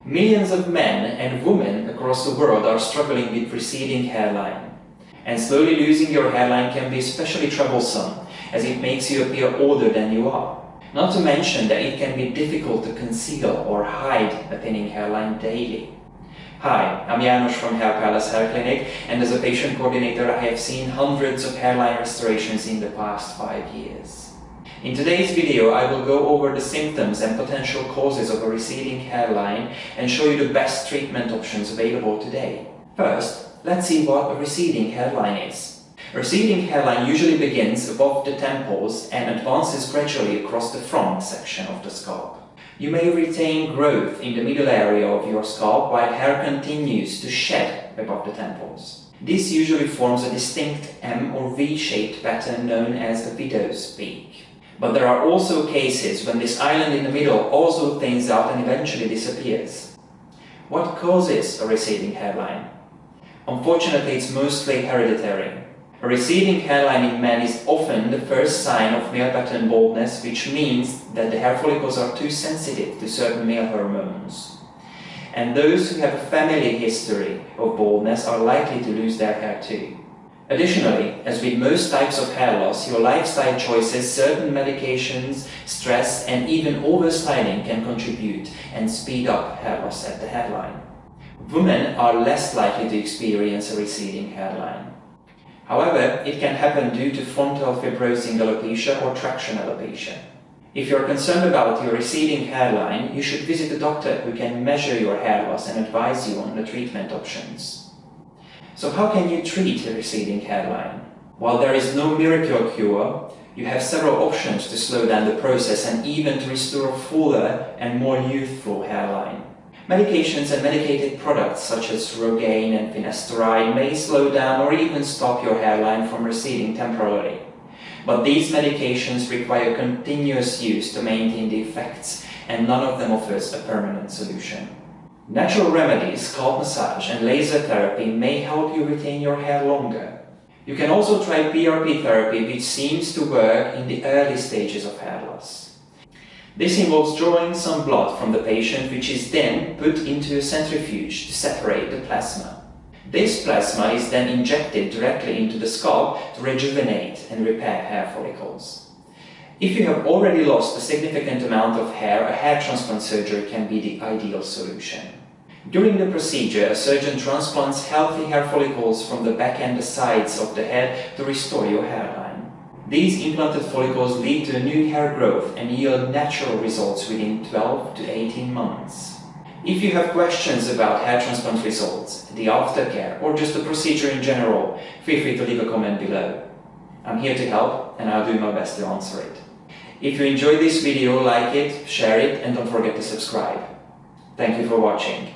Millions of men and women across the world are struggling with receding hairline. And slowly losing your hairline can be especially troublesome, as it makes you appear older than you are. Not to mention that it can be difficult to conceal or hide a thinning hairline daily. Hi, I'm János from HairPalace Hair Clinic, and as a patient coordinator I have seen hundreds of hairline restorations in the past 5 years. In today's video I will go over the symptoms and potential causes of a receding hairline and show you the best treatment options available today. First, let's see what a receding hairline is. A receding hairline usually begins above the temples and advances gradually across the front section of the scalp. You may retain growth in the middle area of your scalp while hair continues to shed above the temples. This usually forms a distinct M or V-shaped pattern known as a widow's peak. But there are also cases when this island in the middle also thins out and eventually disappears. What causes a receding hairline? Unfortunately, it's mostly hereditary. A receding hairline in men is often the first sign of male pattern baldness, which means that the hair follicles are too sensitive to certain male hormones. And those who have a family history of baldness are likely to lose their hair too. Additionally, as with most types of hair loss, your lifestyle choices, certain medications, stress, and even overstyling can contribute and speed up hair loss at the hairline. Women are less likely to experience a receding hairline. However, it can happen due to frontal fibrosing alopecia or traction alopecia. If you're concerned about your receding hairline, you should visit a doctor who can measure your hair loss and advise you on the treatment options. So how can you treat a receding hairline? While there is no miracle cure, you have several options to slow down the process and even to restore a fuller and more youthful hairline. Medications and medicated products such as Rogaine and finasteride may slow down or even stop your hairline from receding temporarily. But these medications require continuous use to maintain the effects, and none of them offers a permanent solution. Natural remedies, scalp massage and laser therapy may help you retain your hair longer. You can also try PRP therapy, which seems to work in the early stages of hair loss. This involves drawing some blood from the patient, which is then put into a centrifuge to separate the plasma. This plasma is then injected directly into the scalp to rejuvenate and repair hair follicles. If you have already lost a significant amount of hair, a hair transplant surgery can be the ideal solution. During the procedure, a surgeon transplants healthy hair follicles from the back and the sides of the head to restore your hairline. These implanted follicles lead to a new hair growth and yield natural results within 12 to 18 months. If you have questions about hair transplant results, the aftercare, or just the procedure in general, feel free to leave a comment below. I'm here to help, and I'll do my best to answer it. If you enjoyed this video, like it, share it, and don't forget to subscribe. Thank you for watching.